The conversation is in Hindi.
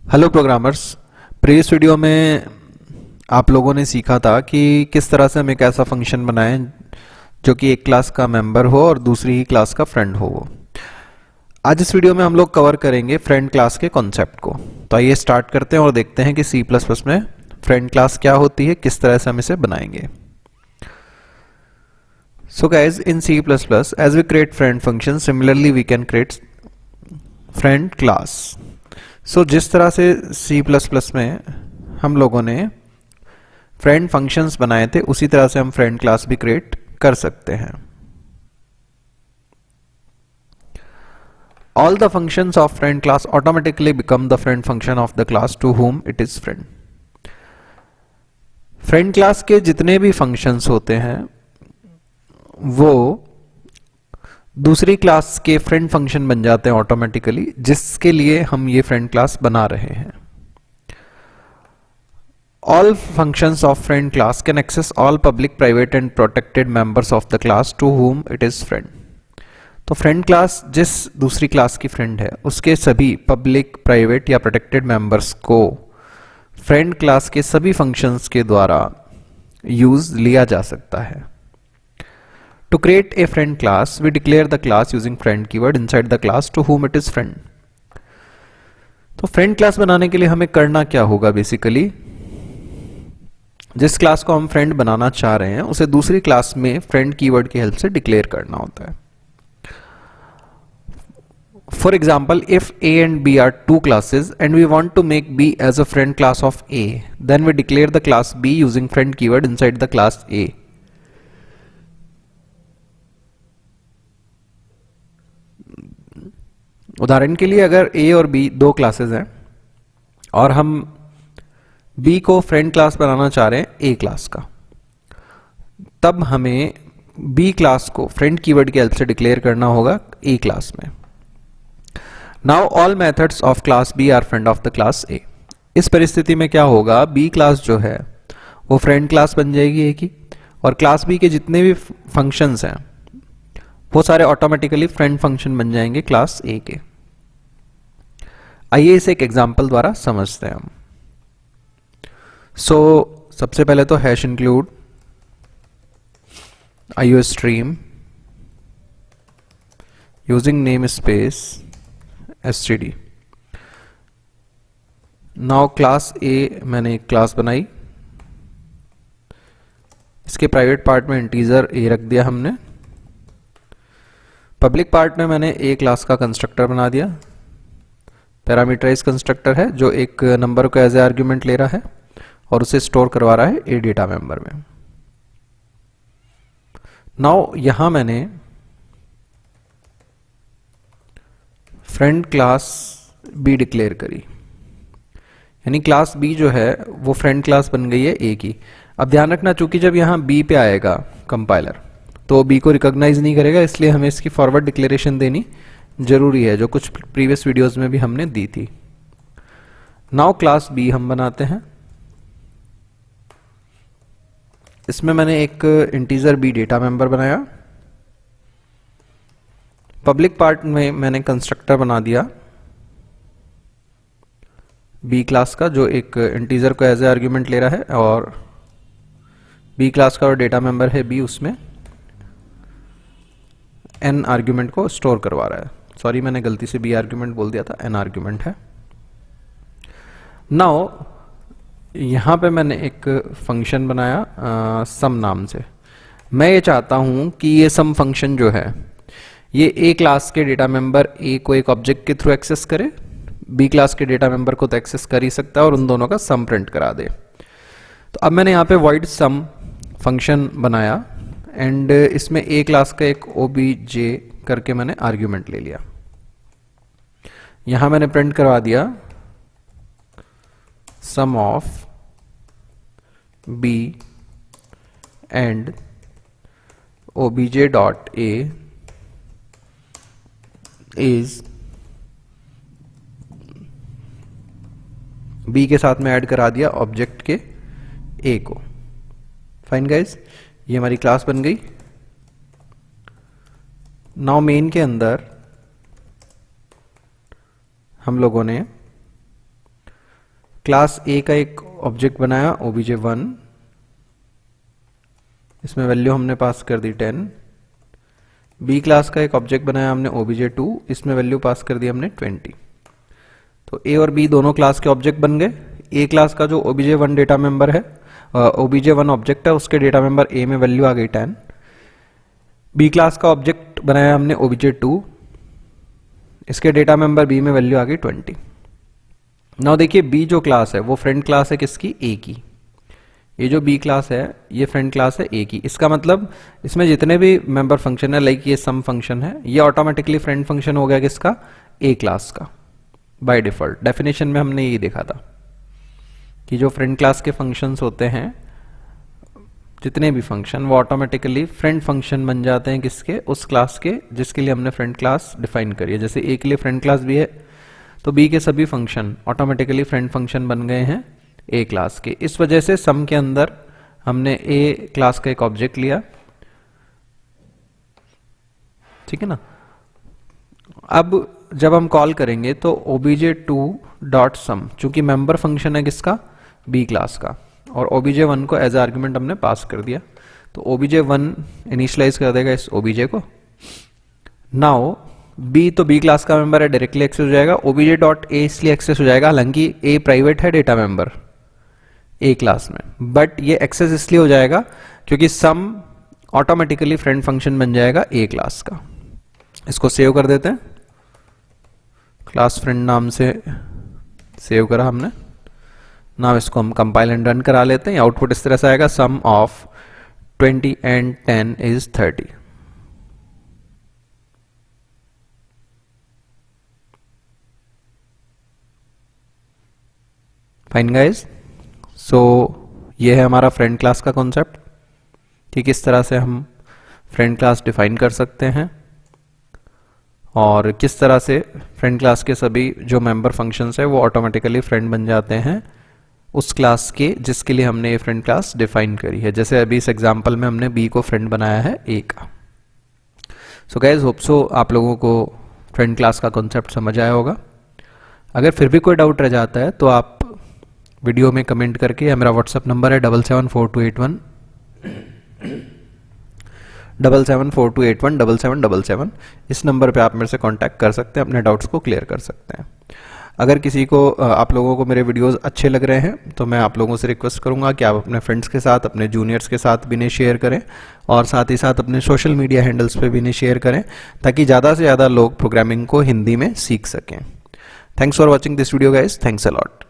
Hello programmers. प्रीवियस वीडियो में आप लोगों ने सीखा था कि किस तरह से हम एक ऐसा फंक्शन बनाएं जो कि एक क्लास का मेंबर हो और दूसरी ही क्लास का फ्रेंड हो वो। आज इस वीडियो में हम लोग कवर करेंगे फ्रेंड क्लास के कॉन्सेप्ट को। तो आइए स्टार्ट करते हैं और देखते हैं कि सी प्लस प्लस में फ्रेंड क्लास क्या होती है, किस तरह से हम इसे बनाएंगे। So guys, in C++, as we create friend function, similarly we can create friend class. So जिस तरह से C++ में हम लोगों ने फ्रेंड फंक्शंस बनाए थे, उसी तरह से हम फ्रेंड क्लास भी क्रिएट कर सकते हैं। All the functions of friend class automatically become the friend function of the class to whom it is friend. Friend class के जितने भी फंक्शंस होते हैं वो दूसरी क्लास के फ्रेंड फंक्शन बन जाते हैं ऑटोमेटिकली, जिसके लिए हम ये फ्रेंड क्लास बना रहे हैं। All functions of friend class can access all public, private and protected members of the class to whom it is friend. तो फ्रेंड क्लास जिस दूसरी क्लास की फ्रेंड है उसके सभी पब्लिक, प्राइवेट या प्रोटेक्टेड मेंबर्स को फ्रेंड क्लास के सभी फंक्शंस के द्वारा यूज लिया जा सकता है। To create a friend class, we declare the class using friend keyword inside the class to whom it is friend. तो फ्रेंड क्लास बनाने के लिए हमें करना क्या होगा? बेसिकली जिस क्लास को हम फ्रेंड बनाना चाह रहे हैं उसे दूसरी क्लास में फ्रेंड कीवर्ड की हेल्प से डिक्लेयर करना होता है। For example, if A and B are two classes and we want to make B as a friend class of A, then we declare the class B using friend keyword inside the class A. उदाहरण के लिए अगर A और B दो क्लासेस हैं और हम B को फ्रेंड क्लास बनाना चाह रहे हैं A क्लास का, तब हमें B क्लास को फ्रेंड कीवर्ड की हेल्प से डिक्लेयर करना होगा A क्लास में। Now all methods of class B are friend of the class A। इस परिस्थिति में क्या होगा? B क्लास जो है वो फ्रेंड क्लास बन जाएगी A की, और क्लास B के जितने भी फंक्शंस हैं वो सारे ऑटोमेटिकली फ्रेंड फंक्शन बन जाएंगे क्लास A के। आइए इसे एक एग्जांपल द्वारा समझते हैं हम। सबसे पहले तो hash include IOStream using name space std। Now class A मैंने एक क्लास बनाई, इसके प्राइवेट पार्ट में इंटीजर A रख दिया हमने, पब्लिक पार्ट में मैंने A क्लास का कंस्ट्रक्टर बना दिया। पैरामीटराइज कंस्ट्रक्टर है जो एक नंबर को एज ए आर्ग्यूमेंट ले रहा है और उसे स्टोर करवा रहा है A डेटा मेंबर में। नाउ यहां मैंने फ्रेंड क्लास B डिक्लेयर करी, यानी क्लास B जो है वो फ्रेंड क्लास बन गई है A की। अब ध्यान रखना, चूंकि जब यहां B पे आएगा कंपाइलर तो B को रिकॉग्नाइज नहीं करेगा, इसलिए हमें इसकी फॉरवर्ड डिक्लेरेशन देनी जरूरी है, जो कुछ प्रीवियस वीडियोस में भी हमने दी थी। नाउ क्लास B हम बनाते हैं, इसमें मैंने एक इंटीजर B डेटा मेंबर बनाया, पब्लिक पार्ट में मैंने कंस्ट्रक्टर बना दिया B क्लास का जो एक इंटीजर को एज ए आर्ग्यूमेंट ले रहा है, और B क्लास का और डेटा मेंबर है B, उसमें n आर्ग्यूमेंट को स्टोर करवा रहा है। सॉरी, मैंने गलती से B आर्ग्यूमेंट बोल दिया था, n आर्ग्यूमेंट है। नाउ यहां पे मैंने एक फंक्शन बनाया सम नाम से। मैं ये चाहता हूं कि ये सम फंक्शन जो है ये A क्लास के डेटा मेंबर A को एक ऑब्जेक्ट के थ्रू एक्सेस करे, B क्लास के डेटा मेंबर को तो एक्सेस कर ही सकता है, और उन दोनों का सम प्रिंट करा दे। तो अब मैंने यहाँ पे void sum फंक्शन बनाया एंड इसमें A क्लास का एक obj करके मैंने आर्ग्यूमेंट ले लिया। यहां मैंने प्रिंट करवा दिया sum of B and obj dot A is B के साथ में ऐड करा दिया ऑब्जेक्ट के A को। फाइन गाइज, ये हमारी क्लास बन गई। नाउ मेन के अंदर हम लोगों ने क्लास ए का एक ऑब्जेक्ट बनाया obj1, इसमें वैल्यू हमने पास कर दी 10। बी क्लास का एक ऑब्जेक्ट बनाया हमने obj2, इसमें वैल्यू पास कर दी हमने 20। तो ए और बी दोनों क्लास के ऑब्जेक्ट बन गए। ए क्लास का जो obj1 डेटा मेंबर है, obj1 ऑब्जेक्ट है, उसके डेटा मेंबर ए में वैल्यू आ गई 10। बी क्लास का ऑब्जेक्ट बनाया हमने obj2, इसके डेटा मेंबर बी में वैल्यू आ गई 20। नाउ देखिए बी जो क्लास है वो फ्रेंड क्लास है किसकी, ए की। ये जो बी क्लास है ये फ्रेंड क्लास है ए की। इसका मतलब इसमें जितने भी मेंबर फंक्शन है, लाइक ये सम फंक्शन है, ये ऑटोमेटिकली फ्रेंड फंक्शन हो गया किसका, ए क्लास का बाय डिफॉल्ट। डेफिनेशन में हमने ये देखा था कि जो फ्रेंड क्लास के फंक्शंस होते हैं, जितने भी फंक्शन, वो ऑटोमेटिकली फ्रेंड फंक्शन बन जाते हैं किसके, उस क्लास के जिसके लिए हमने फ्रेंड क्लास डिफाइन करी है। जैसे ए के लिए फ्रेंड क्लास भी है, तो बी के सभी फंक्शन ऑटोमेटिकली फ्रेंड फंक्शन बन गए हैं ए क्लास के। इस वजह से सम के अंदर हमने ए क्लास का एक ऑब्जेक्ट लिया, ठीक है ना। अब जब हम कॉल करेंगे तो obj2.sum, चूंकि मेंबर फंक्शन है किसका, बी क्लास का, और obj1 को एज आर्ग्यूमेंट हमने पास कर दिया, तो obj1 इनिशियलाइज कर देगा इस obj को। नाउ बी तो बी क्लास का मेंबर है, डायरेक्टली एक्सेस हो जाएगा। obj.a इसलिए एक्सेस हो जाएगा, हालांकि a प्राइवेट है डेटा मेंबर ए क्लास में, बट ये एक्सेस इसलिए हो जाएगा क्योंकि सम ऑटोमेटिकली फ्रेंड फंक्शन बन जाएगा ए क्लास का। इसको सेव कर देते हैं, क्लास फ्रेंड नाम से सेव करा हमने। नाउ इसको हम कंपाइल एंड रन करा लेते हैं। आउटपुट इस तरह से आएगा, sum of 20 and 10 is 30। Fine guys, so ये है हमारा फ्रेंड क्लास का कॉन्सेप्ट कि किस तरह से हम फ्रेंड क्लास डिफाइन कर सकते हैं और किस तरह से फ्रेंड क्लास के सभी जो मेंबर फंक्शंस है वो ऑटोमेटिकली फ्रेंड बन जाते हैं उस क्लास के जिसके लिए हमने ये फ्रेंड क्लास डिफाइन करी है। जैसे अभी इस एग्जांपल में हमने बी को फ्रेंड बनाया है ए का। सो गाइज, होप सो आप लोगों को फ्रेंड क्लास का कॉन्सेप्ट समझ आया होगा। अगर फिर भी कोई डाउट रह जाता है तो आप वीडियो में कमेंट करके, या मेरा व्हाट्सएप नंबर है 774281 इस नंबर पे आप मेरे से कांटेक्ट कर सकते हैं, अपने डाउट्स को क्लियर कर सकते हैं। अगर किसी को, आप लोगों को मेरे वीडियोस अच्छे लग रहे हैं तो मैं आप लोगों से रिक्वेस्ट करूंगा कि आप अपने फ्रेंड्स के साथ, अपने जूनियर्स के साथ भी इन्हें शेयर करें और साथ ही साथ अपने सोशल मीडिया हैंडल्स पे भी इन्हें शेयर करें ताकि ज़्यादा से ज़्यादा लोग प्रोग्रामिंग को हिंदी में सीख सकें। Thanks for watching this video guys, thanks a lot.